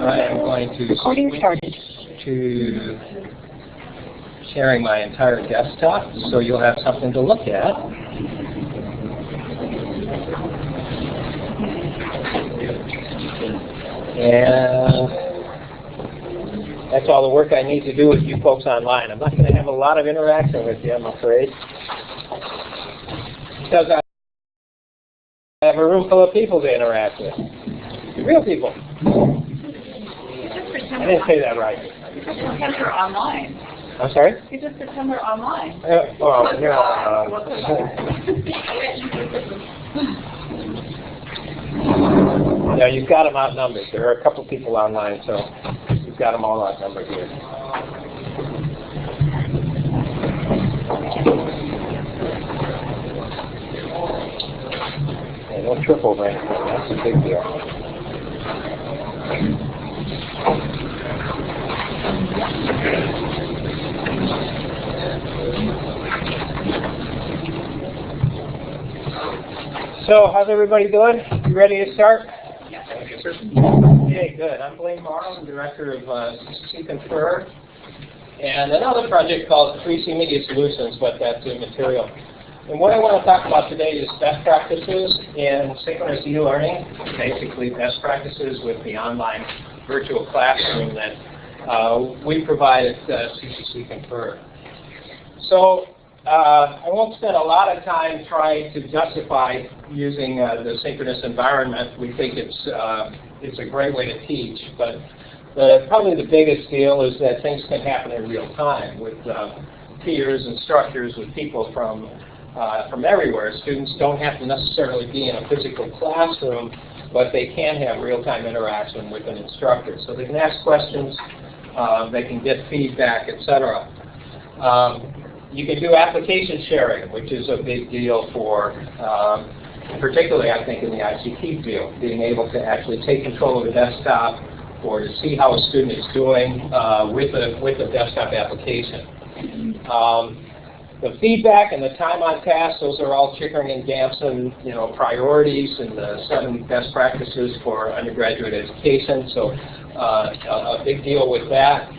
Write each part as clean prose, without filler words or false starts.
I am going to switch to sharing my entire desktop so you'll have something to look at. And that's all the work I need to do with you folks online. I'm not going to have a lot of interaction with you, I'm afraid, because I have a room full of people to interact with. Real people. I didn't say that right. You just pretend you're online. I'm sorry? You just pretend you're online. Well, you know, yeah, you've got them outnumbered. There are a couple people online, so you've got them all outnumbered here. Hey, don't trip over anything. That's a big deal. So, how's everybody doing? You ready to start? Yes, sir. Okay, good. I'm Blaine Morrow, I'm Director of CCC Confer, and another project called 3C Media Solutions, but that's immaterial. And what I want to talk about today is best practices in synchronous e-learning, basically best practices with the online virtual classroom that we provide at CCC Confer. So I won't spend a lot of time trying to justify using the synchronous environment. We think it's a great way to teach, but probably the biggest deal is that things can happen in real time with peers, instructors, with people from everywhere. Students don't have to necessarily be in a physical classroom, but they can have real-time interaction with an instructor. So they can ask questions, they can get feedback, etc. You can do application sharing, which is a big deal for, particularly I think in the ICT field, being able to actually take control of the desktop or to see how a student is doing with a desktop application. The feedback and the time on task, those are all Chickering and Gamson, priorities and the 7 best practices for undergraduate education. So a big deal with that.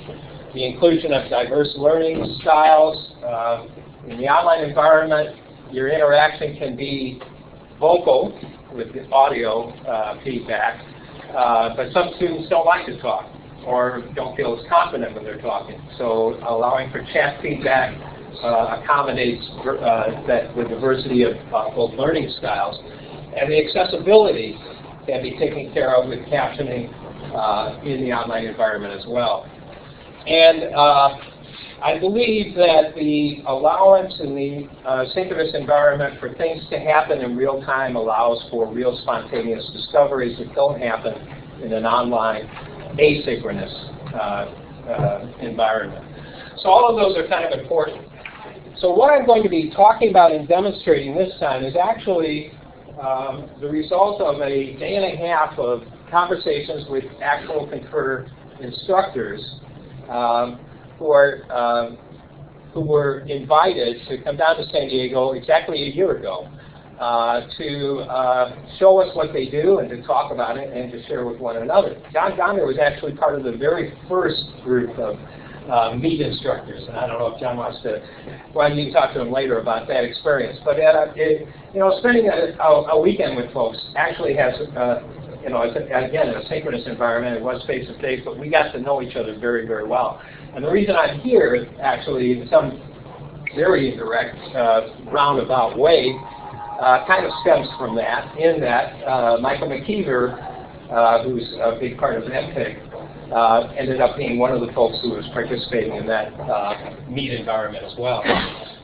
The inclusion of diverse learning styles. In the online environment, your interaction can be vocal with the audio feedback, but some students don't like to talk or don't feel as confident when they're talking. So allowing for chat feedback accommodates the diversity of both learning styles. And the accessibility can be taken care of with captioning in the online environment as well. And I believe that the allowance in the synchronous environment for things to happen in real time allows for real spontaneous discoveries that don't happen in an online asynchronous environment. So all of those are kind of important. So what I'm going to be talking about and demonstrating this time is actually the result of a day and a half of conversations with actual Confer instructors who were invited to come down to San Diego exactly a year ago to show us what they do and to talk about it and to share with one another. John Donner was actually part of the very first group of meet instructors, and I don't know if John wants to. Well, you can talk to him later about that experience. But spending a weekend with folks actually has, again, in a synchronous environment. It was face to face, but we got to know each other very, very well. And the reason I'm here, actually, in some very indirect, roundabout way, kind of stems from that. In that, Michael McKeever, who's a big part of MPIC, ended up being one of the folks who was participating in that meet environment as well.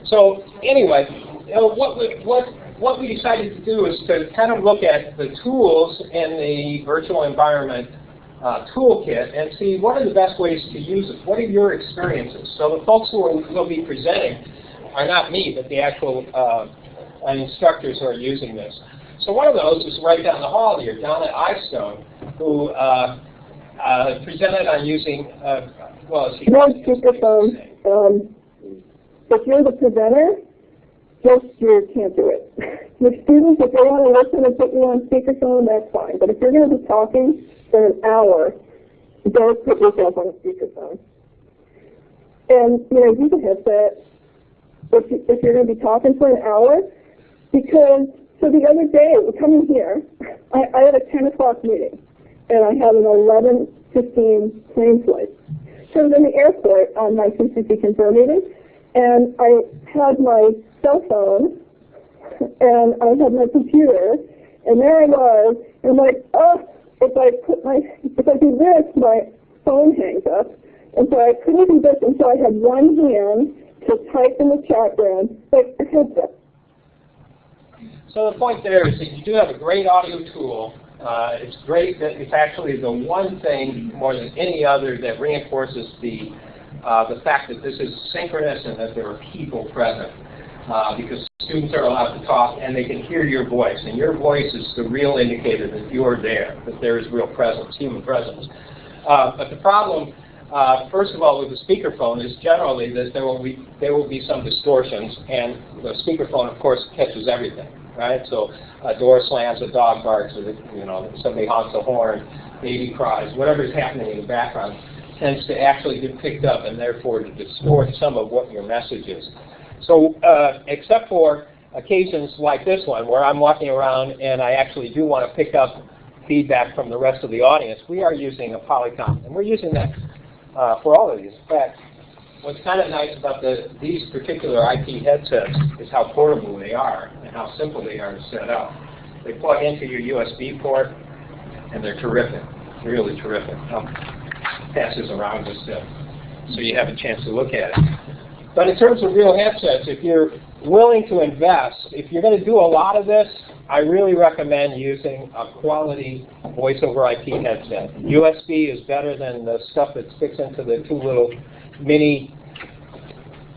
So anyway, what we decided to do is to kind of look at the tools in the virtual environment toolkit and see what are the best ways to use it. What are your experiences? So the folks who will be presenting are not me, but the actual instructors who are using this. So one of those is right down the hall here, Donna Ivestone, who presented on using, no speakerphone. If you're the presenter, just you can't do it. With students, if they want to listen and put you on speakerphone, that's fine. But if you're going to be talking for an hour, don't put yourself on a speakerphone. And, use a headset if you're going to be talking for an hour. Because, so the other day, coming here, I had a 10 o'clock meeting, and I had an 11:15 plane flight. So I was in the airport on my CCC Confer meeting, and I had my cell phone, and I had my computer, and there I was, and I'm like, oh, if I do this, my phone hangs up. And so I couldn't do this, and so I had one hand to type in the chat room, like a headset. So the point there is that you do have a great audio tool. It's great that it's actually the one thing more than any other that reinforces the fact that this is synchronous and that there are people present. Because students are allowed to talk and they can hear your voice. And your voice is the real indicator that you're there, that there is real presence, human presence. But the problem, first of all, with the speakerphone is generally that there will be some distortions, and the speakerphone, of course, catches everything, right? So a door slams, a dog barks, or somebody honks a horn, baby cries, whatever is happening in the background tends to actually get picked up and therefore to distort some of what your message is. So except for occasions like this one where I'm walking around and I actually do want to pick up feedback from the rest of the audience, we are using a Polycom, and we're using that for all of these. In fact, what's kind of nice about these particular IP headsets is how portable they are and how simple they are to set up. They plug into your USB port, and they're terrific, really terrific. I'll pass this around just so you have a chance to look at it. But in terms of real headsets, if you're willing to invest, if you're going to do a lot of this, I really recommend using a quality voice over IP headset. USB is better than the stuff that sticks into the two little mini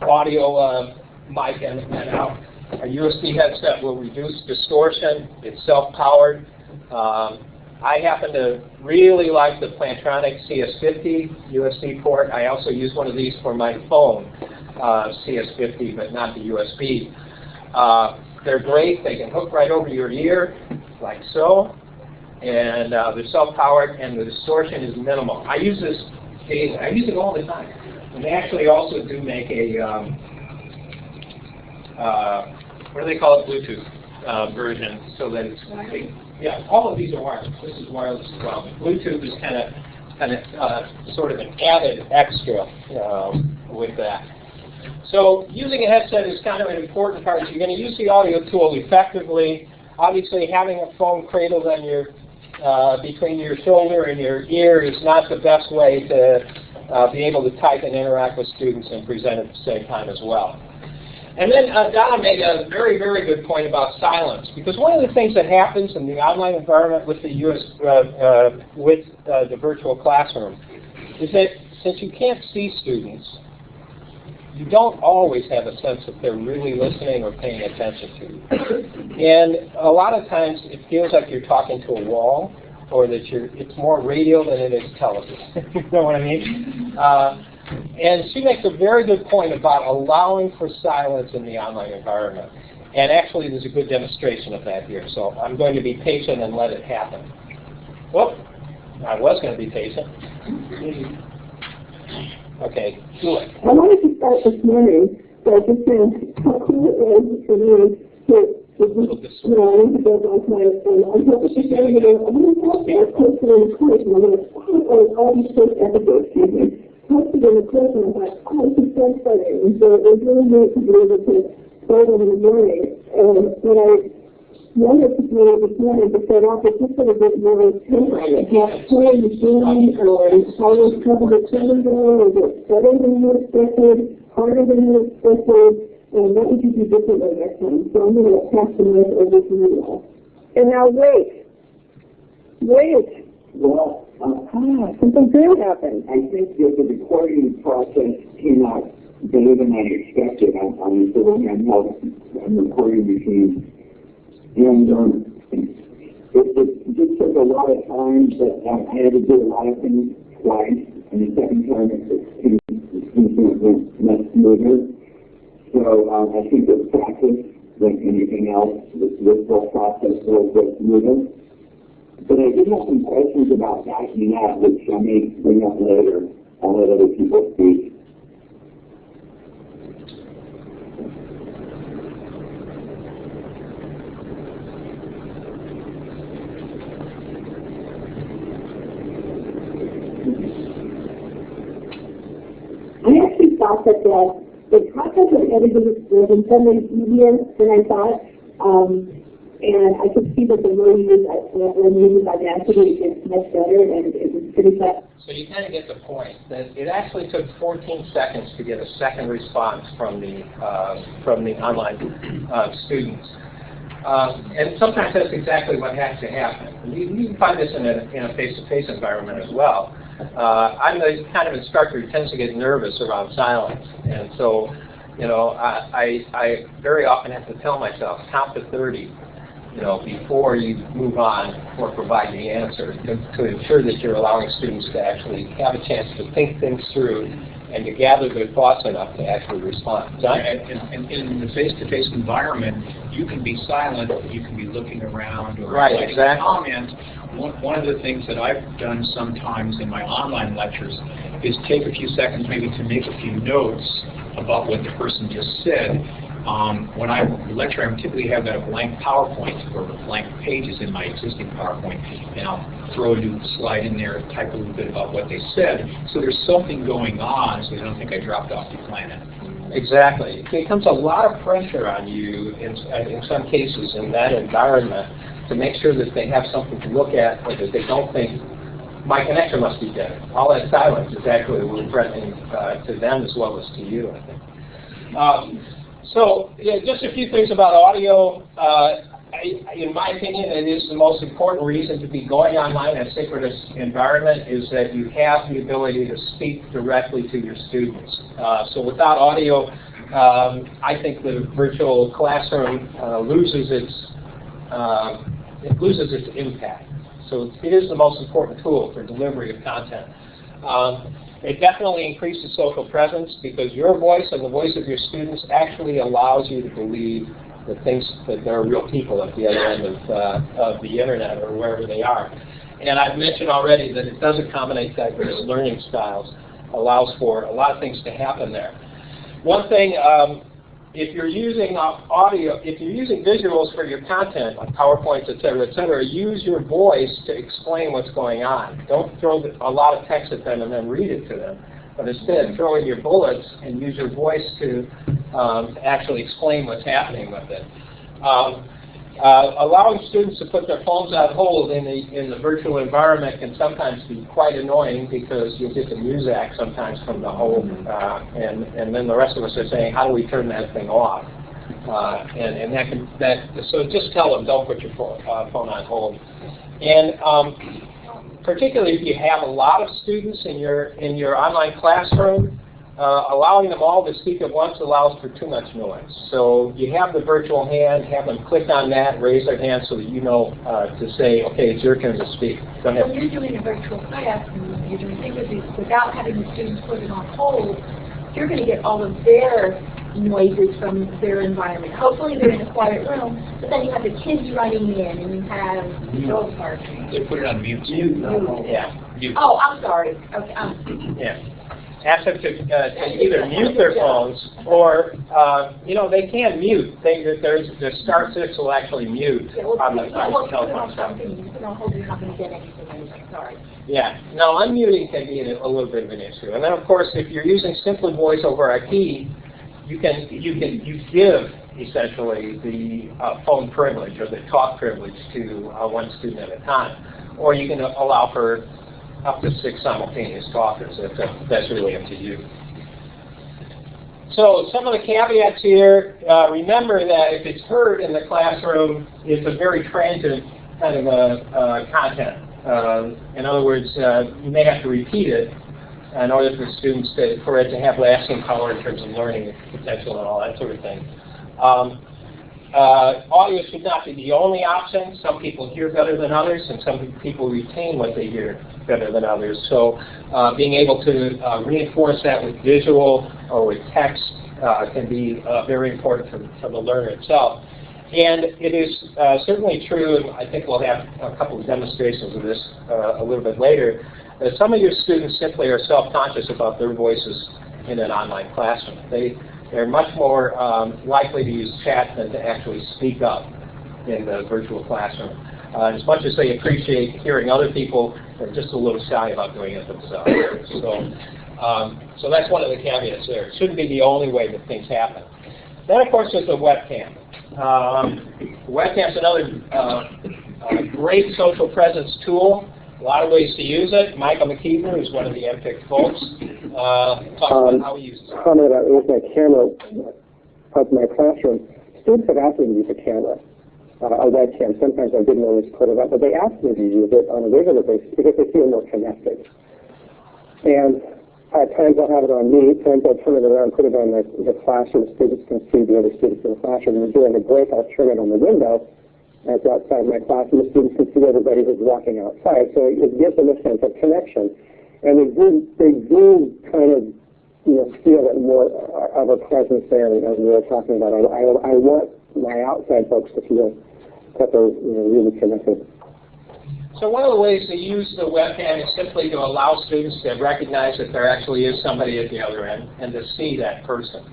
audio mic and out. A USB headset will reduce distortion. It's self-powered. I happen to really like the Plantronic CS50 USB port. I also use one of these for my phone, CS50, but not the USB. They're great. They can hook right over your ear, like so. And they're self-powered, and the distortion is minimal. I use this daily. I use it all the time. And they actually also do make a, what do they call it, Bluetooth version, so that it's, yeah, all of these are wireless. This is wireless as well. Bluetooth is kind of sort of an added extra with that. So using a headset is kind of an important part. If you're going to use the audio tool effectively, obviously having a phone cradled on your between your shoulder and your ear is not the best way to be able to type and interact with students and present at the same time as well. And then Donna made a very, very good point about silence, because one of the things that happens in the online environment with the virtual classroom is that since you can't see students, you don't always have a sense that they're really listening or paying attention to you. And a lot of times it feels like you're talking to a wall, or that it's more radio than it is television. You know what I mean? And she makes a very good point about allowing for silence in the online environment. And actually there's a good demonstration of that here. So I'm going to be patient and let it happen. Well, I was going to be patient. Okay, do it. I wanted to start this morning by just saying how cool it was for me to build on my phone. I'm hoping to share with you. I'm going to talk about posted in the course, and I'm going to follow all these first episodes, posted in the course, and I thought, oh, this is so exciting. And so it was really neat to be able to start in the morning. And when I wanted to do it this morning to start off, it's just a bit more temporary. I have planned the game, or how those trouble the children go, is it better than you expected, harder than you expected, and what would you do differently next time? So I'm going to pass the mic over to you all. And now wait. Well, something good happened. I think that the recording process came out better than I expected. I'm recording machine. And it just took a lot of time, but I had to do a lot of things twice, and the second time it went much smoother. So I think with practice, like anything else, this whole process will get smoother. But I did have some questions about backing up, which I may bring up later. I'll let other people speak. I actually thought that the process of editing was in some ways easier than I thought. And I could see that the more you use Audacity, it's much better, and it was pretty fast. So you kind of get the point that it actually took 14 seconds to get a second response from the online students. And sometimes that's exactly what has to happen. You can find this in a face-to-face environment as well. I'm the kind of instructor who tends to get nervous around silence, and so, you know, I very often have to tell myself, count to 30, you know, before you move on or provide the answer, to ensure that you're allowing students to actually have a chance to think things through and to gather their thoughts enough to actually respond. John? And in the face-to-face environment, you can be silent, you can be looking around or right, writing exactly. a comment. One of the things that I've done sometimes in my online lectures is take a few seconds maybe to make a few notes about what the person just said. When I lecture, I typically have that blank PowerPoint or blank pages in my existing PowerPoint, and I'll throw a new slide in there, type a little bit about what they said, so there's something going on, so they don't think I dropped off the planet. Exactly. It becomes a lot of pressure on you in some cases in that environment to make sure that they have something to look at, or that they don't think, my connection must be dead. All that silence is actually threatening to them as well as to you, I think. So, yeah, just a few things about audio. In my opinion, it is the most important reason to be going online in a synchronous environment is that you have the ability to speak directly to your students. So without audio, I think the virtual classroom loses its impact. So it is the most important tool for delivery of content. It definitely increases social presence because your voice and the voice of your students actually allows you to believe that there are real people at the other end of the internet or wherever they are. And I've mentioned already that it does accommodate diverse learning styles, allows for a lot of things to happen there. One thing, if you're using audio, if you're using visuals for your content, like PowerPoints, et cetera, use your voice to explain what's going on. Don't throw a lot of text at them and then read it to them, but instead throw in your bullets and use your voice to actually explain what's happening with it. Allowing students to put their phones on hold in the virtual environment can sometimes be quite annoying because you'll get the music sometimes from the home, and then the rest of us are saying, how do we turn that thing off? So just tell them, don't put your phone on hold. And particularly if you have a lot of students in your online classroom, allowing them all to speak at once allows for too much noise. So you have the virtual hand, have them click on that, raise their hand so that you know to say, okay, it's your turn to speak. Go ahead. When you're doing a virtual class and you're doing things without having the students put it on hold, you're going to get all of their noises from their environment. Hopefully they're in a quiet room, but then you have the kids running in and you have those parts. They put it on mute. Yeah. Mute. Oh, I'm sorry. Okay. Yeah. Ask them to either mute their phones or, they can mute. The star 6 will actually mute on the telephone. You're not going to get anything anyway. Sorry. Yeah. No, unmuting can be a little bit of an issue. And then, of course, if you're using simply voice over IP, you give essentially the phone privilege or the talk privilege to one student at a time, or you can allow for up to 6 simultaneous talkers. That's really up to you. So some of the caveats here, remember that if it's heard in the classroom, it's a very transient kind of content. In other words, you may have to repeat it in order for students for it to have lasting power in terms of learning potential and all that sort of thing. Audio should not be the only option. Some people hear better than others, and some people retain what they hear better than others. So being able to reinforce that with visual or with text can be very important for the learner itself. And it is certainly true, and I think we'll have a couple of demonstrations of this a little bit later, that some of your students simply are self-conscious about their voices in an online classroom. They're much more likely to use chat than to actually speak up in the virtual classroom. As much as they appreciate hearing other people, they're just a little shy about doing it themselves. So that's one of the caveats there. It shouldn't be the only way that things happen. Then, of course, there's the webcam. Webcam's another great social presence tool. A lot of ways to use it. Michael McKeever, who's one of the MPIC folks, talks about how he uses it. Comment about with my camera of my classroom. Students have asked me to use a camera, a webcam. Sometimes I didn't always put it up, but they ask me to use it on a regular basis because they feel more connected. And at times I'll have it on me, times I'll turn it around, put it on the classroom. Students can see the other students in the classroom. And during the break, I'll turn it on the window. As outside my classroom, the students can see everybody who's walking outside. So it gives them a sense of connection. And they do kind of, feel it more of a presence there, as we were talking about. I want my outside folks to feel that they're really connected. So one of the ways to use the webcam is simply to allow students to recognize that there actually is somebody at the other end and to see that person.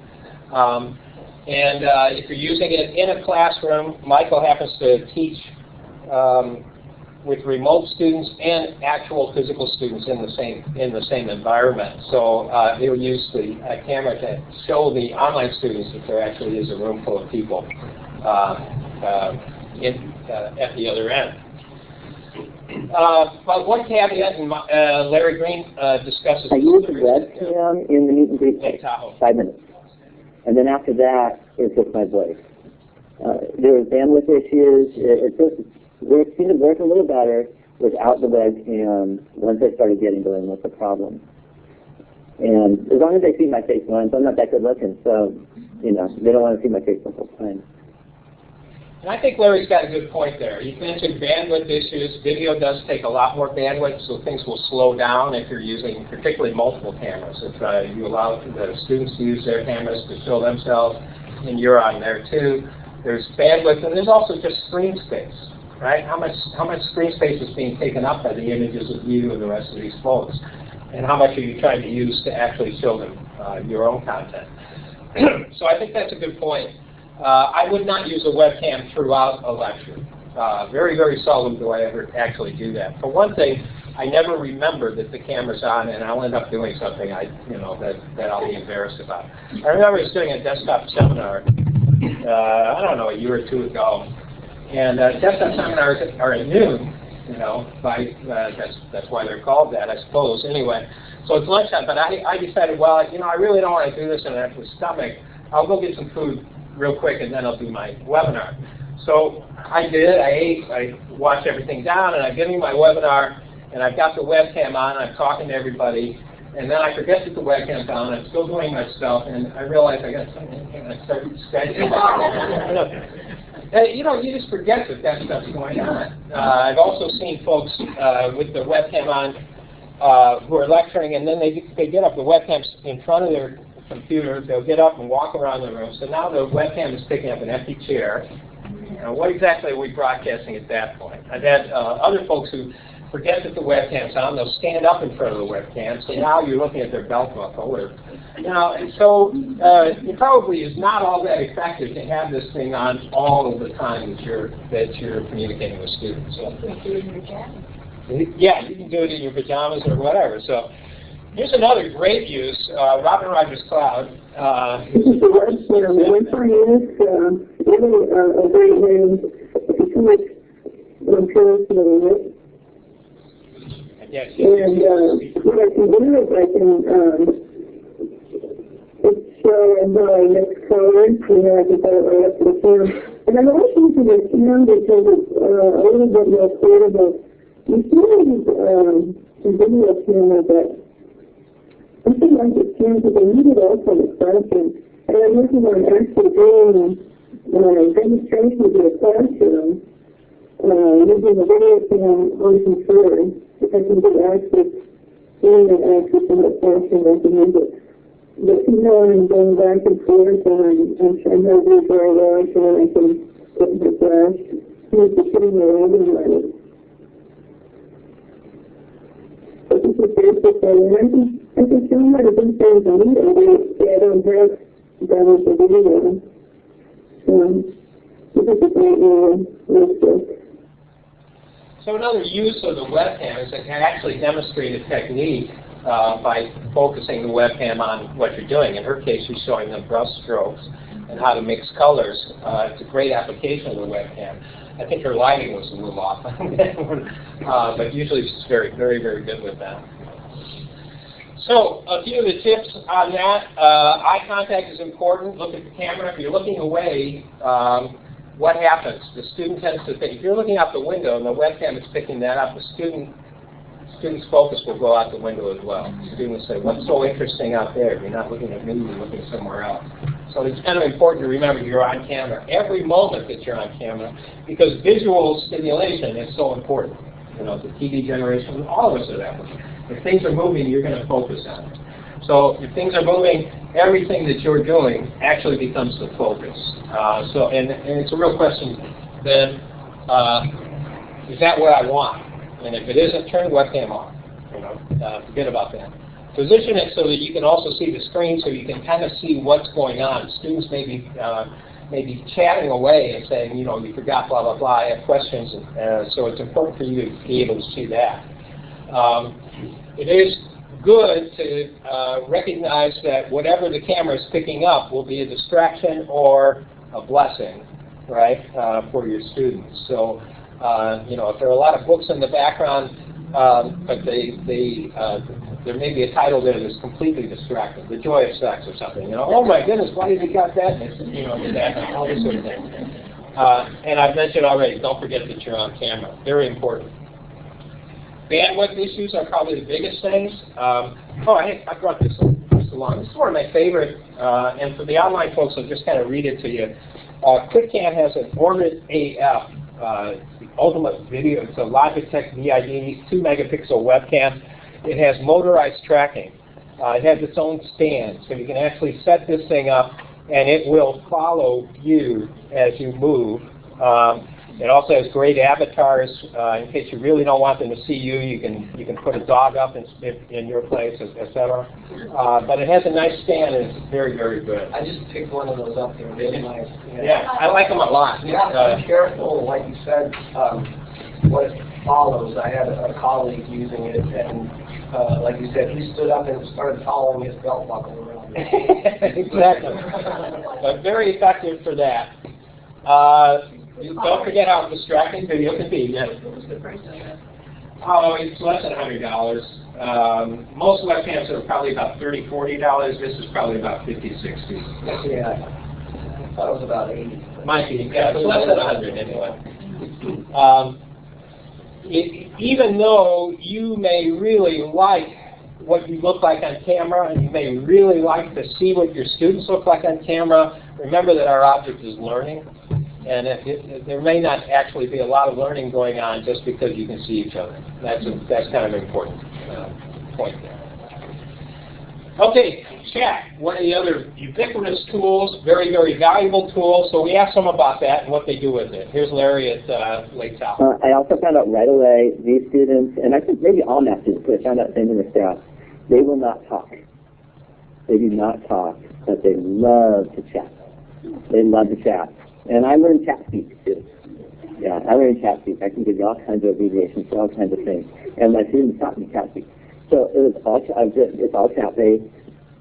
And if you're using it in a classroom, Michael happens to teach with remote students and actual physical students in the same environment. So he'll use the camera to show the online students that there actually is a room full of people at the other end. But one caveat, and Larry Green discusses. I use the webcam in the meet and greet 5 minutes. And then after that, it's just my voice. There were bandwidth issues. It seemed to work a little better without the webcam once I started getting going with the problem. And as long as they see my face once, I'm not that good looking, so, they don't want to see my face the whole time. And I think Larry's got a good point there. He mentioned bandwidth issues. Video does take a lot more bandwidth, so things will slow down if you're using particularly multiple cameras. If you allow the students to use their cameras to show themselves, and you're on there too, there's bandwidth, and there's also just screen space, right? How much screen space is being taken up by the images of you and the rest of these folks? And how much are you trying to use to actually show them your own content? So I think that's a good point. I would not use a webcam throughout a lecture. Very, very seldom do I ever actually do that. For one thing, I never remember that the camera's on, and I'll end up doing something that I'll be embarrassed about. I remember I was doing a desktop seminar, I don't know, a year or two ago, and desktop seminars are at noon. That's why they're called that, I suppose. Anyway, so it's lunchtime, but I decided, well, I really don't want to do this in an empty stomach. I'll go get some food real quick, and then I'll do my webinar. So I did. I ate. I watched everything down, and I'm giving my webinar, and I've got the webcam on, and I'm talking to everybody, and then I forget that the webcam's on. I'm still doing my stuff, and I realize I got something, and I start scratching. You just forget that stuff's going on. I've also seen folks with the webcam on who are lecturing, and then they get up, the webcam's in front of their computer, they'll get up and walk around the room. So now the webcam is picking up an empty chair. What exactly are we broadcasting at that point? I've had other folks who forget that the webcam's on. They'll stand up in front of the webcam. So now you're looking at their belt buckle. And so it probably is not all that effective to have this thing on all of the time that you're communicating with students. So, yeah, you can do it in your pajamas or whatever. So. Here's another great use, Robin Rogers Cloud. This is the website on the website is really a great way to connect with. Yes. And what I can do is I can show my next card. I can set it right up to the camera. And I'm also using the cam because it's a little bit more portable. You see these video cameras that I think like the cameras, but they need it also in the classroom. And I'm working on actually doing demonstrations in the classroom using the video cam on computer. If I can get access, internet access in the classroom, I can use it. But I'm going back and forth, and I know these very well, so I can the flash, here's the sitting around and running. This is the basic thing, and I can show you how to do things on it, and I don't have that as a video. This is a great notebook. So another use of the webcam is it can actually demonstrate a technique by focusing the webcam on what you're doing. In her case, she's showing them brush strokes and how to mix colors. It's a great application of the webcam. I think her lighting was a little off, but usually she's very good with that. So a few of the tips on that. Eye contact is important. Look at the camera. If you're looking away, what happens? The student tends to think, if you're looking out the window and the webcam is picking that up, the student's focus will go out the window as well. The student will say, what's so interesting out there? You're not looking at me, you're looking somewhere else. So it's kind of important to remember you're on camera every moment that you're on camera, because visual stimulation is so important. You know, the TV generation, all of us are that way. If things are moving, you're going to focus on it. So if things are moving, everything that you're doing actually becomes the focus. And it's a real question then, is that what I want? And if it isn't, turn the webcam off. You know, forget about that. Position it so that you can also see the screen, so you can kind of see what's going on. Students may be chatting away and saying, you know, you forgot blah, blah, blah, I have questions. So it's important for you to be able to see that. It is good to recognize that whatever the camera is picking up will be a distraction or a blessing, right, for your students. So, you know, if there are a lot of books in the background, but there may be a title there that's completely distracting, The Joy of Sex or something. You know, oh my goodness, why did he got that? And you know, that, all this sort of thing. And I've mentioned already, don't forget that you're on camera. Very important. Bandwidth issues are probably the biggest things. I brought this along. This is one of my favorite, and for the online folks, I'll just kind of read it to you. QuickCam has an Orbit AF, the ultimate video. It's a Logitech VID 2-megapixel webcam. It has motorized tracking. It has its own stand, so you can actually set this thing up, and it will follow you as you move. It also has great avatars. In case you really don't want them to see you, you can put a dog up in your place, etc. But it has a nice stand, and it's very good. I just picked one of those up. They're really nice. Yeah, I like them a lot. You have to be careful, like you said, what follows. I had a colleague using it, and like you said, he stood up and started following his belt buckle around. Exactly. But very effective for that. Don't forget how distracting video can be. Yes. What was the price of that? Oh, it's less than $100. Most webcams are probably about $30, $40. This is probably about $50, $60. Yeah, I thought it was about 80. Might be. Yeah, it's less than 100 anyway. Even though you may really like what you look like on camera, and you may really like to see what your students look like on camera, remember that our object is learning. And there may not actually be a lot of learning going on just because you can see each other. That's kind of an important point there. Okay, chat. One of the other ubiquitous tools, very valuable tool. So we asked them about that and what they do with it. Here's Larry at Lake South. I also found out right away, these students, and I think maybe all math students, but I found out same in the staff, they will not talk. They do not talk, but they love to chat. They love to chat. And I learned chat speak too. Yeah, I learned chat speak. I can give you all kinds of abbreviations for all kinds of things. And my students taught me chat speak. So it's all chat based,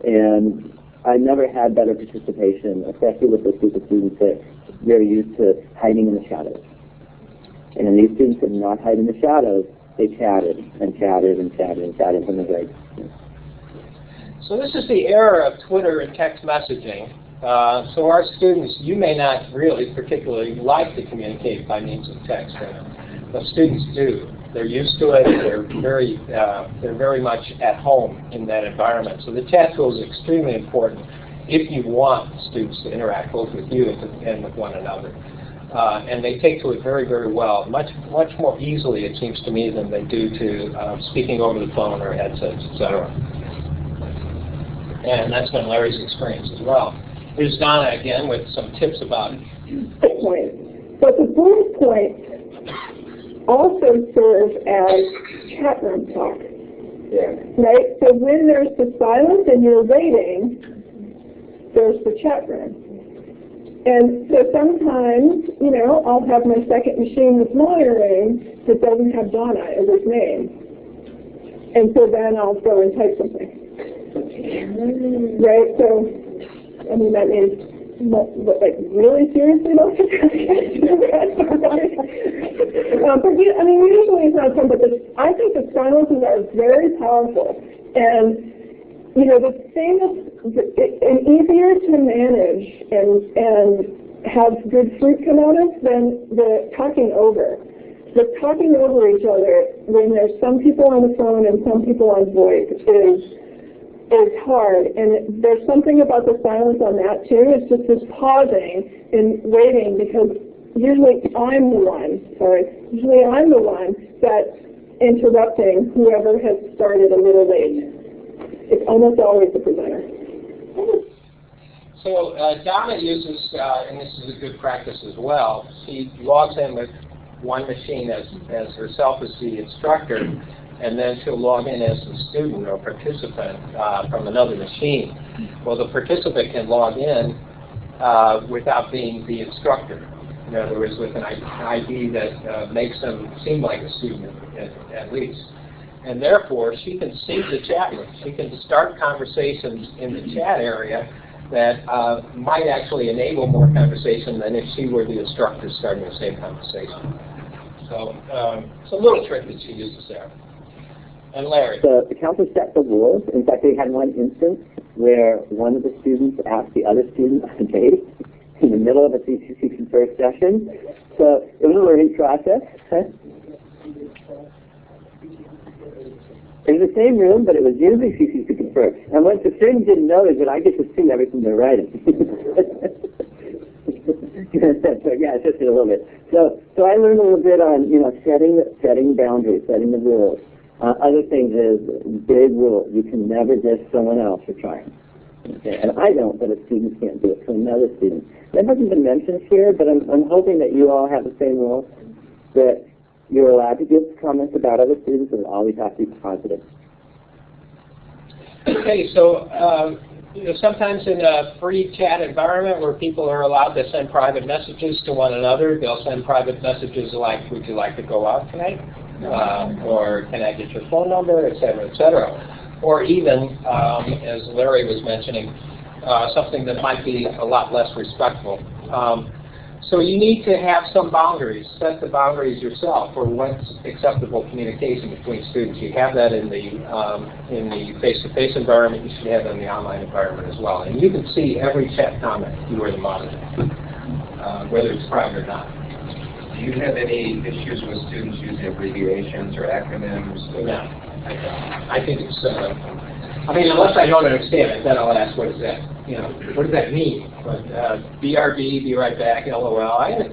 and I never had better participation, especially with this group of students that they're used to hiding in the shadows. And these students did not hide in the shadows. They chatted and chatted and chatted and chatted from the break. So this is the era of Twitter and text messaging. So our students, you may not really particularly like to communicate by means of text, but students do. They're used to it. They're very much at home in that environment. So the chat tool is extremely important if you want students to interact both with you and with one another. And they take to it very well, much more easily, it seems to me, than they do to speaking over the phone or headsets, etc. And that's been Larry's experience as well. Here's Donna again with some tips about it. Good point. But the bullet points also serve as chat room talk. Yeah. Right? So when there's the silence and you're waiting, there's the chat room. And so sometimes, you know, I'll have my second machine that's monitoring that doesn't have Donna as its name. And so then I'll go and type something. Right? So, I mean, that means, like, really seriously multitasking? But, I mean, usually it's not fun, but I think the silences are very powerful. And, you know, the thing that's easier to manage and have good fruit come out of than the talking over. The talking over each other when there's some people on the phone and some people on voice is hard. And there's something about the silence on that too. It's just this pausing and waiting because usually I'm the one that's interrupting whoever has started a little late. It's almost always the presenter. So Donna uses, and this is a good practice as well, she logs in with one machine as herself as the instructor, and then she'll log in as a student or participant from another machine. Well, the participant can log in without being the instructor. In other words, with an ID that makes them seem like a student at least. And therefore, she can see the chat room. She can start conversations in the chat area that might actually enable more conversation than if she were the instructor starting the same conversation. So it's a little trick that she uses there. And Larry. The counselor set the rules. In fact, they had one instance where one of the students asked the other student on a date in the middle of a CCC Confer session. So it was a learning process. It was the same room, but it was usually CCC Confer. And what the student didn't know is that I get to see everything they're writing. So yeah, it's just a little bit. So I learned a little bit on, you know, setting boundaries, setting the rules. Other things is big rule: you can never diss someone else for trying. Okay, and I don't, but a student can't do it to another student. That hasn't been mentioned here, but I'm hoping that you all have the same rule, that you're allowed to give comments about other students and always have to be positive. Okay, so you know, sometimes in a free chat environment where people are allowed to send private messages to one another, they'll send private messages like, would you like to go out tonight? Or can I get your phone number, et cetera, et cetera. Or even, as Larry was mentioning, something that might be a lot less respectful. So you need to have some boundaries. Set the boundaries yourself for what's acceptable communication between students. You have that in the face-to-face environment. You should have it in the online environment as well. And you can see every chat comment if you were the monitor, whether it's private or not. Do you have any issues with students using abbreviations or acronyms? No, I don't. I think it's, I mean, unless I don't understand it, then I'll ask, what is that? You know, what does that mean? But BRB, be right back, LOL,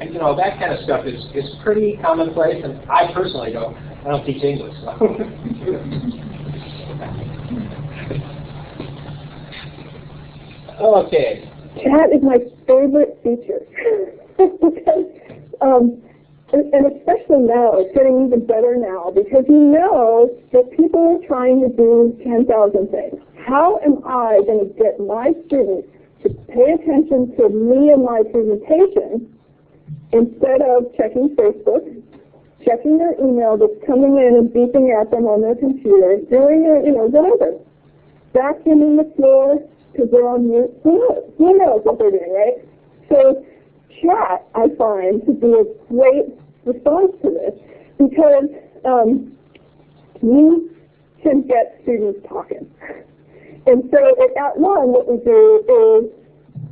you know, that kind of stuff is pretty commonplace, and I personally I don't teach English. So. Okay. Chat is my favorite feature. Because, and especially now, it's getting even better now, because you know that people are trying to do 10,000 things. How am I going to get my students to pay attention to me and my presentation instead of checking Facebook, checking their email that's coming in and beeping at them on their computer, doing their, you know, whatever, vacuuming the floor because they're on mute? Who knows what they're doing, right? So chat, I find, to be a great response to this, because we can get students talking. And so at one, what we do is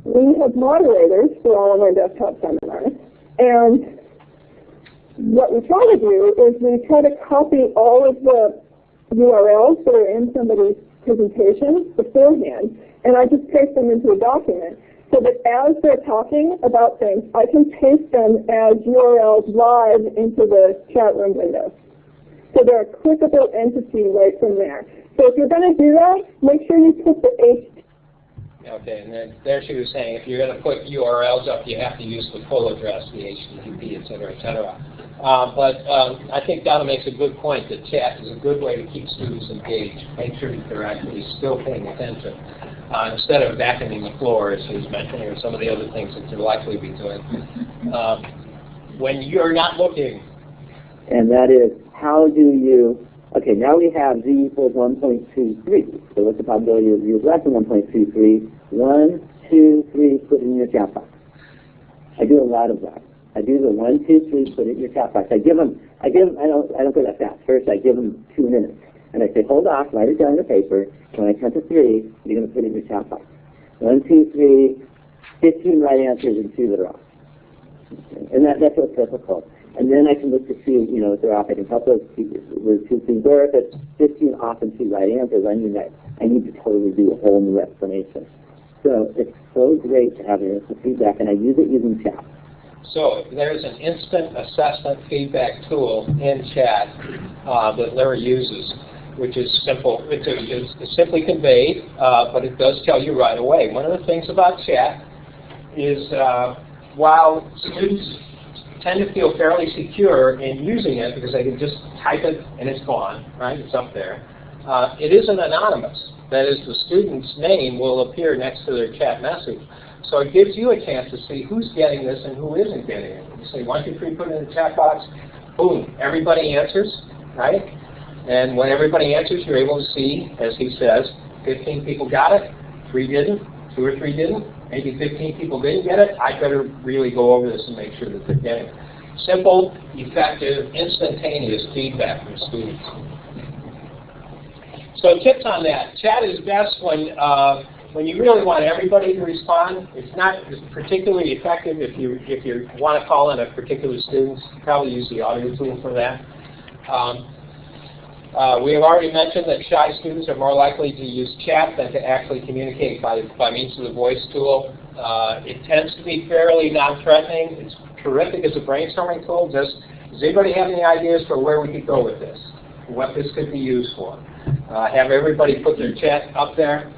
we have moderators for all of our desktop seminars, and what we try to do is we try to copy all of the URLs that are in somebody's presentation beforehand, and I just paste them into a document, so that as they're talking about things, I can paste them as URLs live into the chat room window. So they're a clickable entity right from there. So if you're going to do that, make sure you put the Okay, and then there she was saying if you're going to put URLs up, you have to use the full address, the HTTP, et cetera, et cetera. But I think Donna makes a good point that chat is a good way to keep students engaged, make sure that they're actually still paying attention, instead of vacuuming the floor, as she was mentioning, or some of the other things that you'll likely be doing when you're not looking. And that is, how do you, okay, now we have z equals 1.23. So what's the probability of z is less than 1.23? 1, 2, 3, put it in your chat box. I do a lot of that. I do the 1, 2, 3, put it in your chat box. I don't go that fast. First, I give them 2 minutes. And I say, hold off, write it down on the paper. When I count to 3, you're going to put it in your chat box. 1, 2, 3, 15 right answers and 2 that are off. And that's what's difficult. And then I can look to see, if they're off. I can help those with 2 things. Or if it's 15 off and 2 right answers, I need to totally do a whole new explanation. So it's so great to have instant feedback, and I use it using chat. So there's an instant assessment feedback tool in chat that Larry uses, which is simple. It's simply conveyed, but it does tell you right away. One of the things about chat is while students tend to feel fairly secure in using it because they can just type it and it's gone, right? It's up there. It isn't anonymous. That is, the student's name will appear next to their chat message. So it gives you a chance to see who's getting this and who isn't getting it. You say 1, 2, 3, put it in the chat box. Boom, everybody answers, right? And when everybody answers, you're able to see, as he says, 15 people got it, 3 didn't, 2 or 3 didn't. Maybe 15 people didn't get it. I better really go over this and make sure that they're getting it. Simple, effective, instantaneous feedback from students. So tips on that. Chat is best when you really want everybody to respond. It's not particularly effective if you want to call in a particular student. You probably use the audio tool for that. We have already mentioned that shy students are more likely to use chat than to actually communicate by means of the voice tool. It tends to be fairly non-threatening. It's terrific as a brainstorming tool. Does anybody have any ideas for where we could go with this? What this could be used for? Have everybody put their chat up there.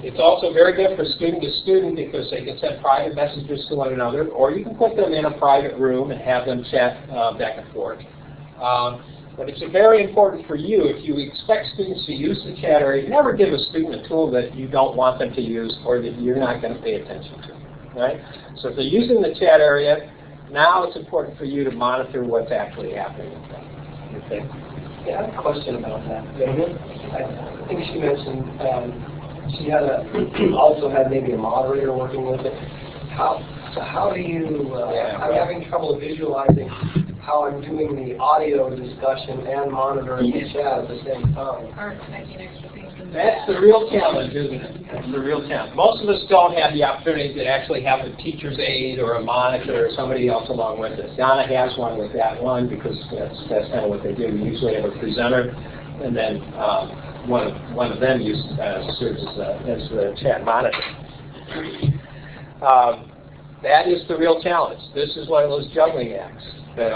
It's also very good for student to student because they can send private messages to one another, or you can put them in a private room and have them chat back and forth. But it's very important for you, if you expect students to use the chat area, never give a student a tool that you don't want them to use or that you're not going to pay attention to, right? So if they're using the chat area, now it's important for you to monitor what's actually happening with them. Okay? Yeah, I have a question about that. I think she mentioned she had also had maybe a moderator working with it. How do you, I'm having trouble visualizing how I'm doing the audio discussion and monitoring the chat at the same time. That's the real challenge, isn't it? That's the real challenge. Most of us don't have the opportunity to actually have a teacher's aide or a monitor or somebody else along with us. Donna has one with that one because that's kind of what they do. We usually have a presenter, and then one of them serves as the chat monitor. That is the real challenge. This is one of those juggling acts that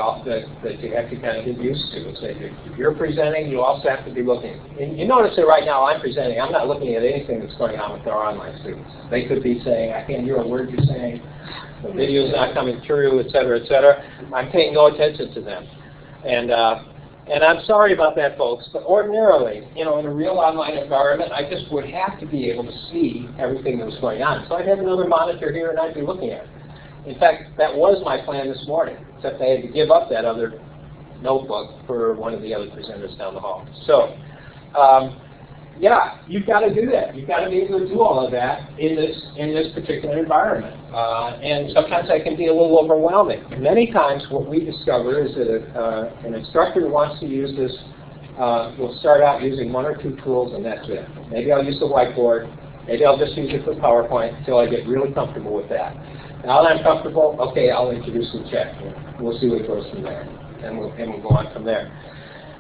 you have to kind of get used to. It's like if you're presenting, you also have to be looking. And you notice that right now I'm presenting, I'm not looking at anything that's going on with our online students. They could be saying, I can't hear a word you're saying, the video's not coming through, et cetera, et cetera. I'm paying no attention to them. And I'm sorry about that, folks, but ordinarily, in a real online environment, I just would have to be able to see everything that was going on. So I'd have another monitor here and I'd be looking at it. In fact, that was my plan this morning, except I had to give up that other notebook for one of the other presenters down the hall. So, yeah, you've got to do that. You've got to be able to do all of that in this particular environment. And sometimes that can be a little overwhelming. Many times what we discover is that an instructor who wants to use this will start out using 1 or 2 tools and that's it. Maybe I'll use the whiteboard. Maybe I'll just use it for PowerPoint until I get really comfortable with that. Now that I'm comfortable, okay, I'll introduce the chat. We'll see what goes from there. And we'll go on from there.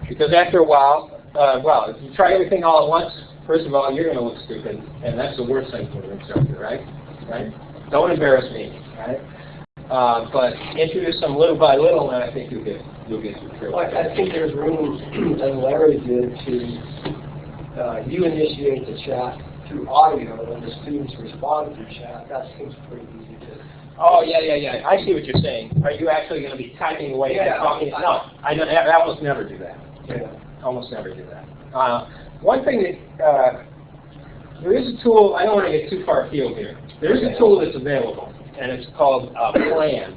Because after a while, if you try everything all at once, first of all, you're going to look stupid. And that's the worst thing for an instructor, right? Don't embarrass me, right? But introduce them little by little, and I think you'll get through. Well, I think there's room, as Larry did, to you initiate the chat through audio and the students respond through chat, that seems pretty easy to. Oh, yeah. I see what you're saying. Are you actually going to be typing away and talking? No, I almost never do that. Yeah. Almost never do that. One thing that, there is a tool, I don't want to get too far afield here. There is a tool that's available, and it's called Plan,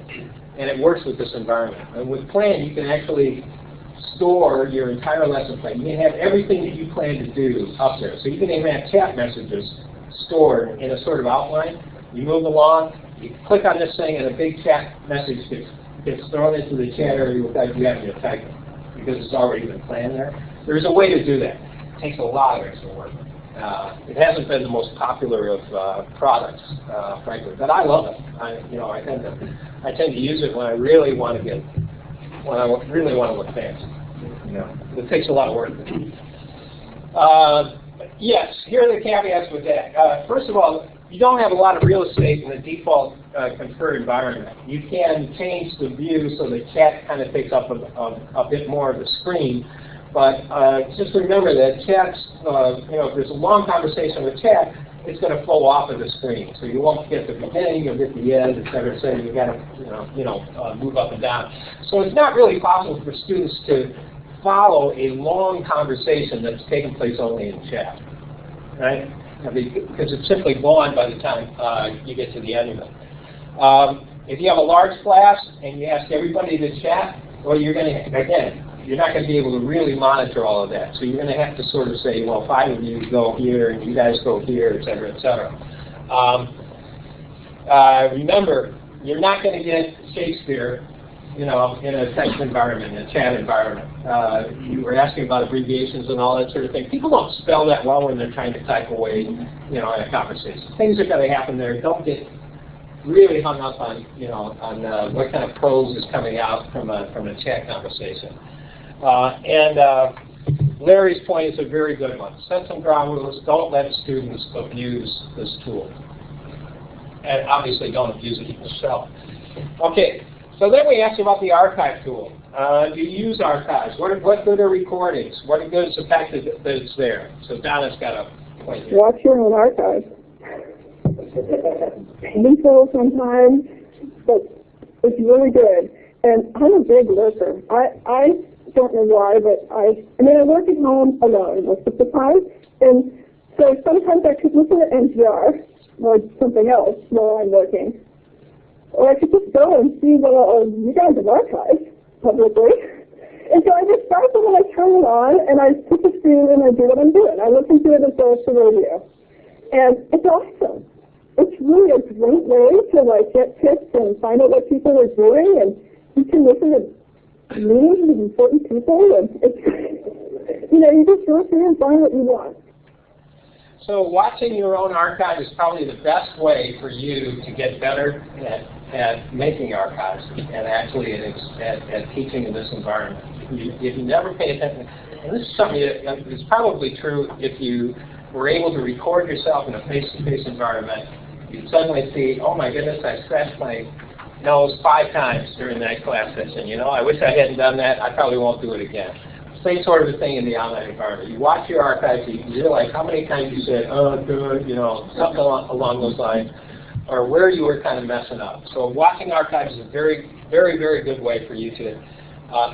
and it works with this environment. And with Plan, you can actually store your entire lesson plan. You can have everything that you plan to do up there. So you can even have chat messages stored in a sort of outline. You move along, you click on this thing, and a big chat message gets thrown into the chat area without you having to type it, because it's already been planned there. There's a way to do that. It takes a lot of extra work. It hasn't been the most popular of products, frankly, but I love it. I tend to use it when I really want to look fancy. It takes a lot of work. Yes, here are the caveats with that. First of all, you don't have a lot of real estate in the default Confer environment. You can change the view so the chat kind of takes up a bit more of the screen. But just remember that chats, if there's a long conversation with chat, it's going to flow off of the screen. So you won't get the beginning, you'll get the end, et cetera, et cetera. You've got to, move up and down. So it's not really possible for students to follow a long conversation that's taking place only in chat, right? Because it's simply gone by the time you get to the end of it. If you have a large class and you ask everybody to chat, well, you're going to, again, you're not going to be able to really monitor all of that. So you're going to have to sort of say, well, 5 of you go here, and you guys go here, et cetera, et cetera. Remember, you're not going to get Shakespeare, in a text environment, in a chat environment. You were asking about abbreviations and all that sort of thing. People don't spell that well when they're trying to type away, in a conversation. Things are going to happen there. Don't get really hung up on, on what kind of prose is coming out from a chat conversation. Larry's point is a very good one. Set some ground rules. Don't let students abuse this tool. And obviously don't abuse it yourself. Okay, so then we asked about the archive tool. Do you use archives? What good are recordings? What good is the fact that it's there? So Donna's got a point here. Watch your own archive. Painful sometimes, but it's really good. And I'm a big listener. I don't know why, but I work at home alone most of the time, and so sometimes I could listen to NPR or something else while I'm working. Or I could just go and see what you guys have archived publicly. And so I just start when I turn it on, and I put the screen and I do what I'm doing. I listen to it as though it's the radio. And it's awesome. It's really a great way to get tips and find out what people are doing, and you can listen to meetings with important people, and it's, you just go through and find what you want. So watching your own archive is probably the best way for you to get better at making archives and actually at teaching in this environment. If you never pay attention, and this is something that is probably true if you were able to record yourself in a face-to-face environment, you'd suddenly see, oh my goodness, I scratched my nose 5 times during that class session. I wish I hadn't done that. I probably won't do it again. Same sort of a thing in the online environment. You watch your archives, you realize how many times you said, oh, good, something along those lines, or where you were kind of messing up. So watching archives is a very, very, very good way for you to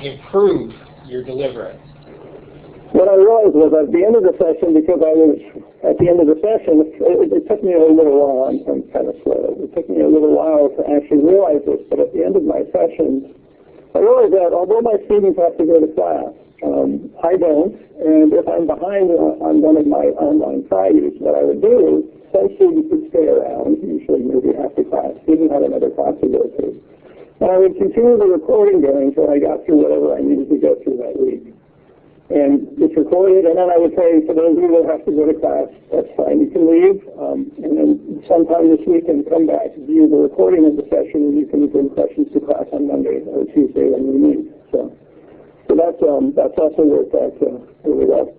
improve your delivery. What I realized was at the end of the session, because I was at the end of the session, it took me a little while. I'm kind of slow. It took me a little while to actually realize this, but at the end of my sessions, I realized that although my students have to go to class, I don't, and if I'm behind on one of my online Fridays, what I would do is some students would stay around, usually maybe after class, didn't have another class to go to. And I would continue the recording going until I got through whatever I needed to go through that week. And it's recorded, and then I would say, for those of you who have to go to class, that's fine, you can leave, and then sometime this week and come back, view the recording of the session, and you can bring questions to class on Monday or Tuesday when we meet. So that's also worked out really well.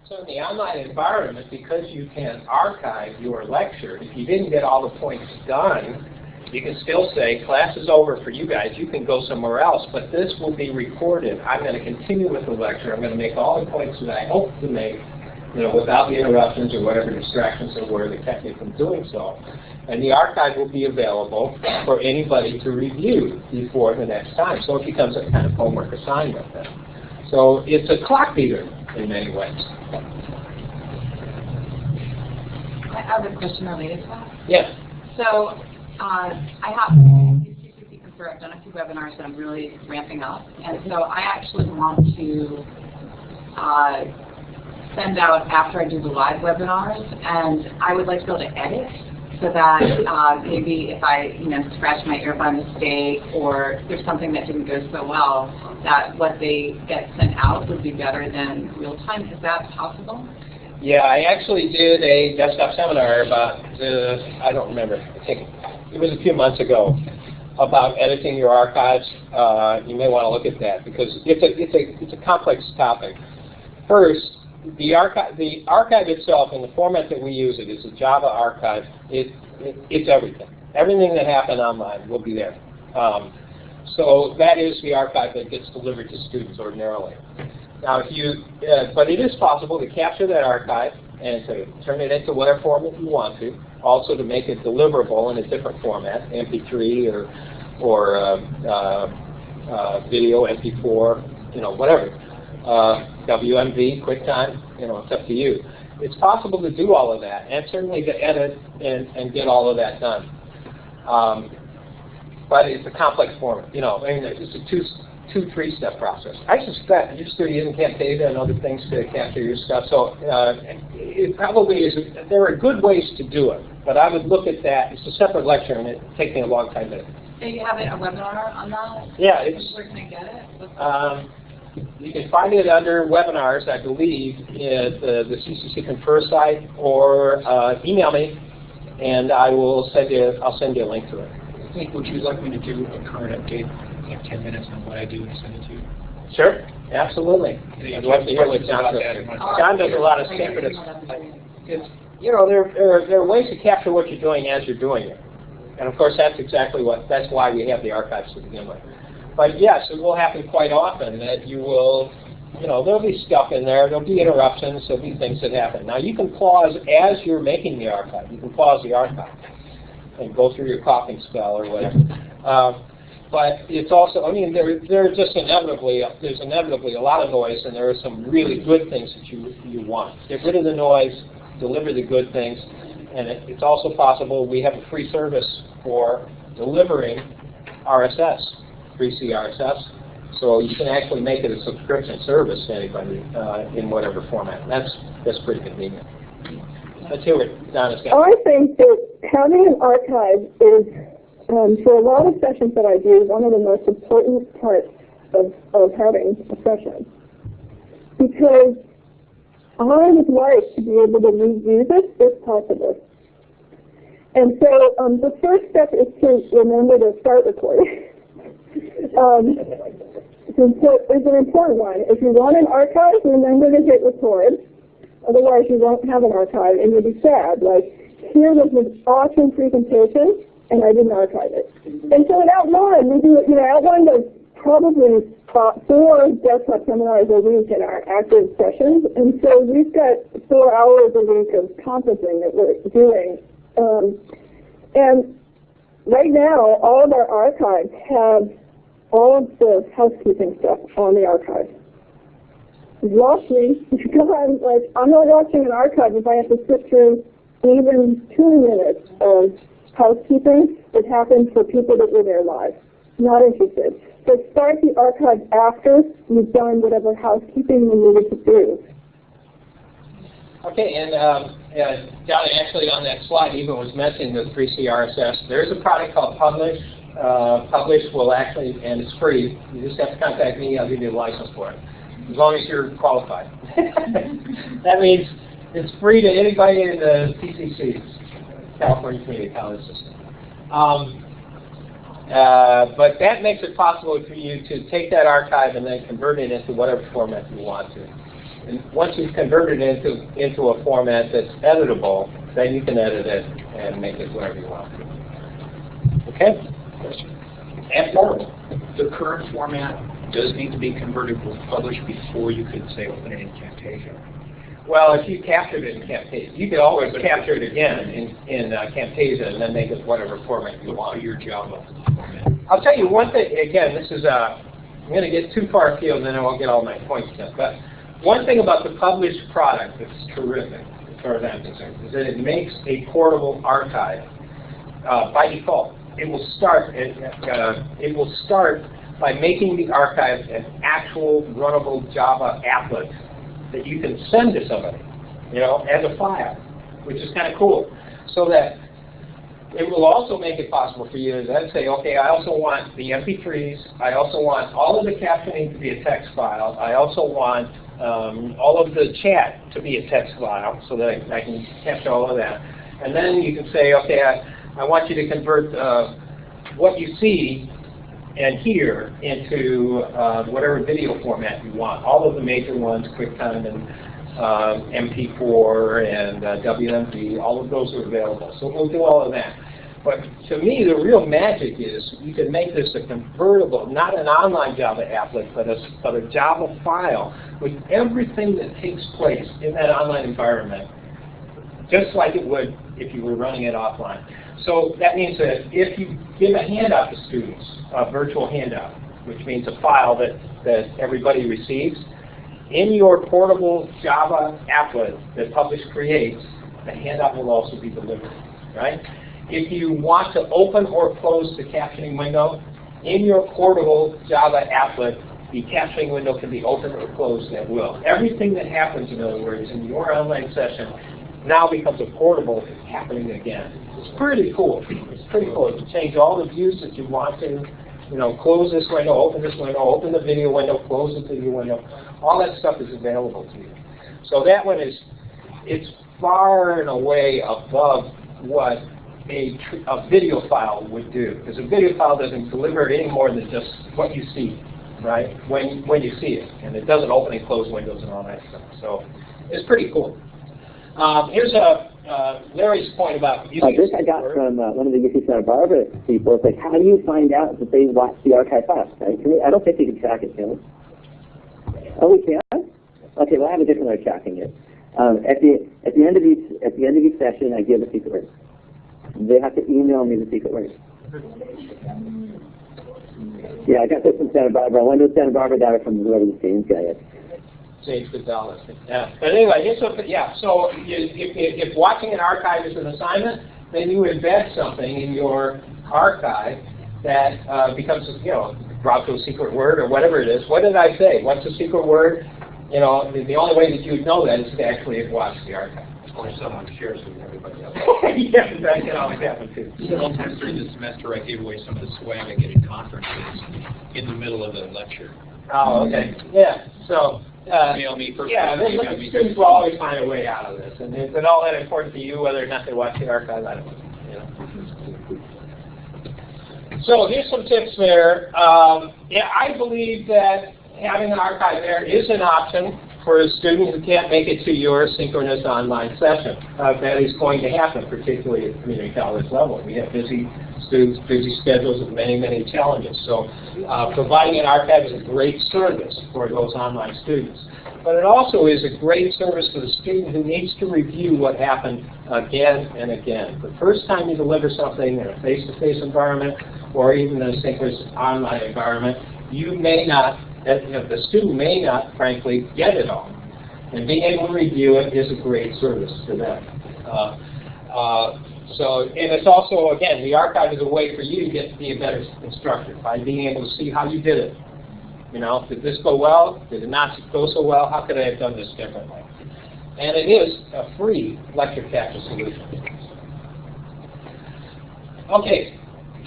So in the online environment, because you can archive your lecture, if you didn't get all the points done, you can still say, class is over for you guys, you can go somewhere else, but this will be recorded. I'm going to continue with the lecture. I'm going to make all the points that I hope to make, without the interruptions or whatever distractions there were that kept me from doing so. And the archive will be available for anybody to review before the next time. So it becomes a kind of homework assignment then. So it's a clock beater in many ways. I have a question related to that. Yes. So I have CCC Confer. I've done a few webinars that I'm really ramping up. And so I actually want to send out after I do the live webinars, and I would like to be able to edit so that maybe if I scratch my ear by mistake or there's something that didn't go so well, that what they get sent out would be better than real time. Is that possible? Yeah, I actually did a desktop seminar about, I don't remember, I think it was a few months ago, about editing your archives. You may want to look at that because it's a complex topic. First, the archive itself, in the format that we use it, is a Java archive. It's everything. Everything that happened online will be there. So that is the archive that gets delivered to students ordinarily. Now, but it is possible to capture that archive and to turn it into whatever format you want to. Also to make it deliverable in a different format, MP3 or video, MP4, whatever. WMV, QuickTime, it's up to you. It's possible to do all of that, and certainly to edit and get all of that done. But it's a complex format, it's a three-step process. I suspect you're still using camp data and other things to capture your stuff, so it probably is. There are good ways to do it, but I would look at that. It's a separate lecture, and it takes me a long time to. So you have a webinar on that? Yeah, where can I get it? You can find it under webinars, I believe, at the CCC Confer site, or email me, and I'll send you a link to it. Would you like me to do a current update, like 10 minutes on what I do and send it to you? Sure, absolutely. I'd love to hear what John does. John does a lot of synchronous. There are ways to capture what you're doing as you're doing it, and of course that's why we have the archives to begin with. But yes, it will happen quite often that you will, there'll be stuff in there, there'll be interruptions, there'll be things that happen. Now you can pause as you're making the archive. You can pause the archive and go through your coughing spell or whatever. But it's also, there's inevitably a lot of noise, and there are some really good things that you want. Get rid of the noise, deliver the good things, and it's also possible we have a free service for delivering RSS. 3C RSS, so you can actually make it a subscription service to anybody in whatever format. That's pretty convenient. Let's hear what Donna's got. I think that having an archive is, for a lot of sessions that I do, one of the most important parts of having a session. Because I would like to be able to reuse it if possible. And so the first step is to remember to start recording. It's an important one. If you want an archive, remember to hit record. Otherwise, you won't have an archive, and you'll be sad. Like, here was an awesome presentation, and I didn't archive it. And so in Outline, we do, Outline does probably 4 desktop seminars a week in our active sessions, and so we've got 4 hours a week of conferencing that we're doing. And right now, all of our archives have all of the housekeeping stuff on the archive. Lost me because I'm not watching an archive if I have to sit through even 2 minutes of housekeeping that happened for people that were there live. Not interested. So start the archive after you've done whatever housekeeping you needed to do. Okay, and John, actually on that slide even was mentioning the 3C RSS. There's a product called Publish. Publish will actually, and it's free. You just have to contact me. I'll give you a license for it, as long as you're qualified. That means it's free to anybody in the CCC, California Community College System. But that makes it possible for you to take that archive and then convert it into whatever format you want to. And once you've converted it into a format that's editable, then you can edit it and make it whatever you want to. Okay? Absolutely. The current format does need to be converted with Publish before you could say open it in Camtasia. Well, if you captured it in Camtasia, you could always capture it again in Camtasia and then make it whatever format you want. Your Java. I'll tell you one thing, again, this is, I'm going to get too far afield and then I won't get all my points done. But one thing about the published product that's terrific, as far as I'm concerned, is that it makes a portable archive by default. It will start by making the archive an actual runnable Java applet that you can send to somebody, you know, as a file, which is kind of cool. So that it will also make it possible for you to then say, okay, I also want the MP3s, I also want all of the captioning to be a text file, I also want all of the chat to be a text file so that I can capture all of that. And then you can say, okay, I want you to convert what you see and hear into whatever video format you want. All of the major ones, QuickTime and MP4 and WMV, all of those are available. So we'll do all of that. But to me, the real magic is you can make this a convertible, not an online Java applet, but a Java file with everything that takes place in that online environment, just like it would if you were running it offline. So that means that if you give a handout to students, a virtual handout, which means a file that everybody receives, in your portable Java applet that Publish creates, the handout will also be delivered, right? If you want to open or close the captioning window, in your portable Java applet, the captioning window can be opened or closed at will. Everything that happens, in other words, in your online session now becomes a portable happening again. It's pretty cool. It's pretty cool. You can change all the views that you want to. You know, close this window, open the video window, close the video window. All that stuff is available to you. So that one it's far and away above what a video file would do. Because a video file doesn't deliver any more than just what you see, right? When you see it. And it doesn't open and close windows and all that stuff. So it's pretty cool. Here's Larry's point about using this I got from one of the UC Santa Barbara people. It's like, how do you find out that they watched the archive file? Right? I don't think you can track it, can we? Oh, we can? Okay, well, I have a different way of tracking it. At the end of each session, I give a secret word. They have to email me the secret word. Yeah, I got this from Santa Barbara. I went to Santa Barbara, got it from whoever the James guy is. James Gonzalez. Yeah. But anyway, so if watching an archive is an assignment, then you embed something in your archive that becomes, you know, brought to a secret word or whatever it is. What did I say? What's a secret word? You know, the only way that you would know that is to actually watch the archive. Or someone shares with everybody else. Yeah, that can always happen too. Sometimes during the semester I gave away some of the swag I get at conferences in the middle of the lecture. Oh, okay. Yeah, so... Email me first. Yeah, students will always find a way out of this. And is it all that important to you whether or not they watch the archive? I don't know. You know? So here's some tips there. Yeah, I believe that having an archive there is an option for a student who can't make it to your synchronous online session. That is going to happen, particularly at community college level. We have busy students, busy schedules, and many, many challenges. So providing an archive is a great service for those online students. But it also is a great service for the student who needs to review what happened again and again. The first time you deliver something in a face-to-face environment or even in a synchronous online environment, you may not, the student may not, frankly, get it all. And being able to review it is a great service to them. And it's also, again, the archive is a way for you to get to be a better instructor by being able to see how you did it. You know, did this go well? Did it not go so well? How could I have done this differently? And it is a free lecture capture solution. Okay,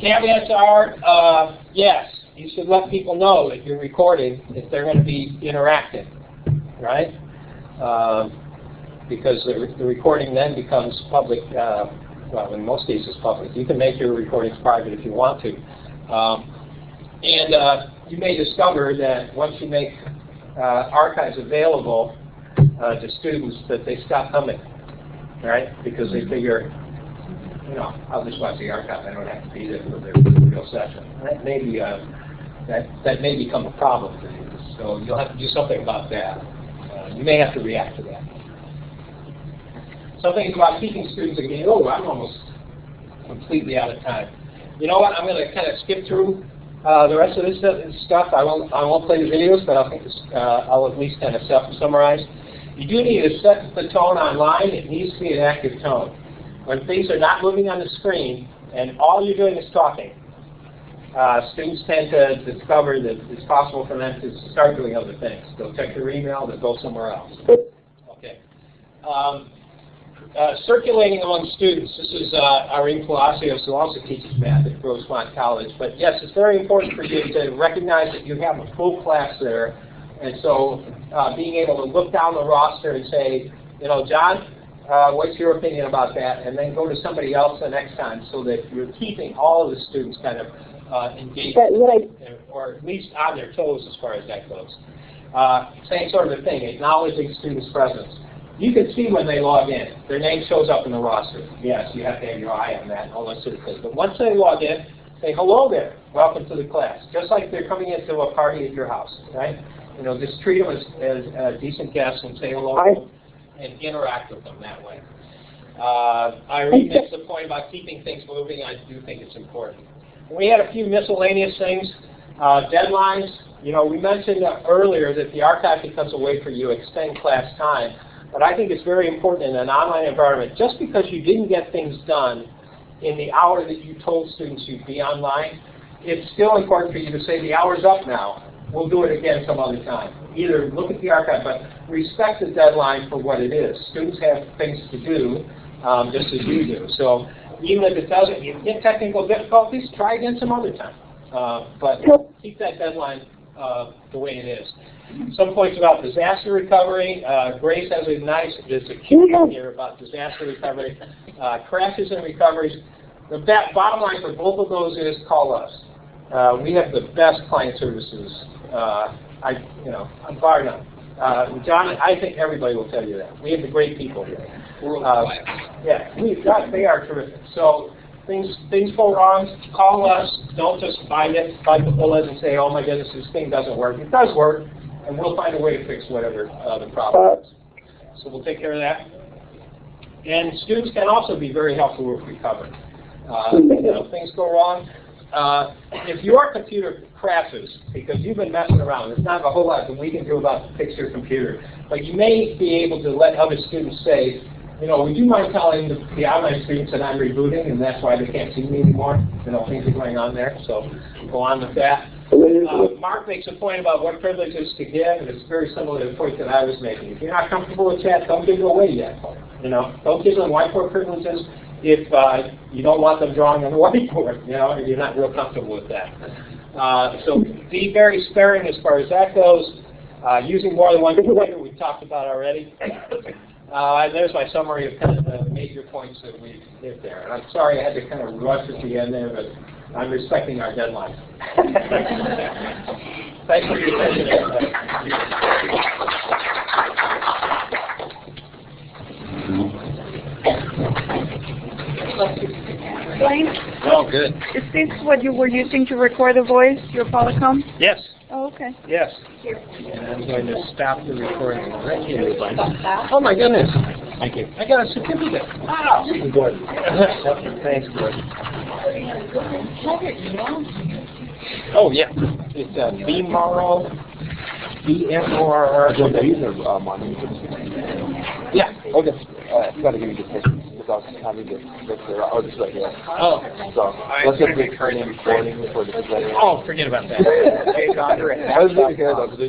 caveats are, yes, you should let people know that you're recording if they're going to be interactive, right? Because the recording then becomes public, well, in most cases public. You can make your recordings private if you want to. You may discover that once you make archives available to students that they stop coming, right? Because they figure, you know, I'll just watch the archive. I don't have to be there for the real session. That may be that may become a problem for you. So you'll have to do something about that. You may have to react to that. Some things about keeping students engaged. Oh, I'm almost completely out of time. You know what? I'm going to kind of skip through the rest of this stuff. I won't play the videos, but I'll at least kind of summarize. You do need to set the tone online. It needs to be an active tone. When things are not moving on the screen and all you're doing is talking, students tend to discover that it's possible for them to start doing other things. They'll check their email, they'll go somewhere else. Okay. Circulating among students. This is Irene Palacios, who also teaches math at Rosemont College. But yes, it's very important for you to recognize that you have a full class there. And so being able to look down the roster and say, you know, John, what's your opinion about that? And then go to somebody else the next time so that you're keeping all of the students kind of engaged, or at least on their toes as far as that goes. Same sort of a thing, acknowledging students' presence. You can see when they log in. Their name shows up in the roster. Yes, you have to have your eye on that, all that sort of thing. But once they log in, say, hello there, welcome to the class. Just like they're coming into a party at your house, right? You know, just treat them as decent guests and say hello to them and interact with them that way. Irene makes the point about keeping things moving. I do think it's important. We had a few miscellaneous things. Deadlines. You know, we mentioned earlier that the archive becomes a way for you to extend class time. But I think it's very important in an online environment, just because you didn't get things done in the hour that you told students you'd be online, it's still important for you to say the hour's up now. We'll do it again some other time. Either look at the archive, but respect the deadline for what it is. Students have things to do, just as you do. So even if it doesn't, you get technical difficulties, try again some other time. But keep that deadline the way it is. Some points about disaster recovery. Grace has there's a cue here about disaster recovery. Crashes and recoveries. The bottom line for both of those is call us. We have the best client services. Bar none. John, I think everybody will tell you that. We have the great people here. Yeah, they are terrific. So things go wrong, call us. Don't just bite the bullet and say, oh my goodness, this thing doesn't work. It does work, and we'll find a way to fix whatever the problem is. So we'll take care of that. And students can also be very helpful with recovery. Things go wrong. If your computer crashes because you've been messing around, there's not a whole lot that we can do about to fix your computer. But you may be able to let other students say, you know, would you mind telling the online students that I'm rebooting and that's why they can't see me anymore? You know, things are going on there. So go on with that. Mark makes a point about what privileges to give, and it's very similar to the point that I was making. If you're not comfortable with chat, don't give it away yet. You know, don't give them whiteboard privileges if you don't want them drawing on the whiteboard. You know, if you're not real comfortable with that. So be very sparing as far as that goes. Using more than one computer, we've talked about already. And there's my summary of kind of the major points that we did there. And I'm sorry I had to kind of rush at the end there, but I'm respecting our deadline. Thanks for your attention, everybody. Blaine? Oh, good. Is this what you were using to record the voice, your Polycom? Yes. Oh, okay. Yes. And I'm going to stop the recording right here. Oh, my goodness. Thank you. I got a certificate. Wow. Good. Thanks, Gordon. Oh, yeah. It's BMORL, BMORR. Yeah. Okay. I've got to give you the picture because I was having this. I'll just right here. Oh. So let's just make her name recording for the presenter. Oh, forget about that. I was really good though.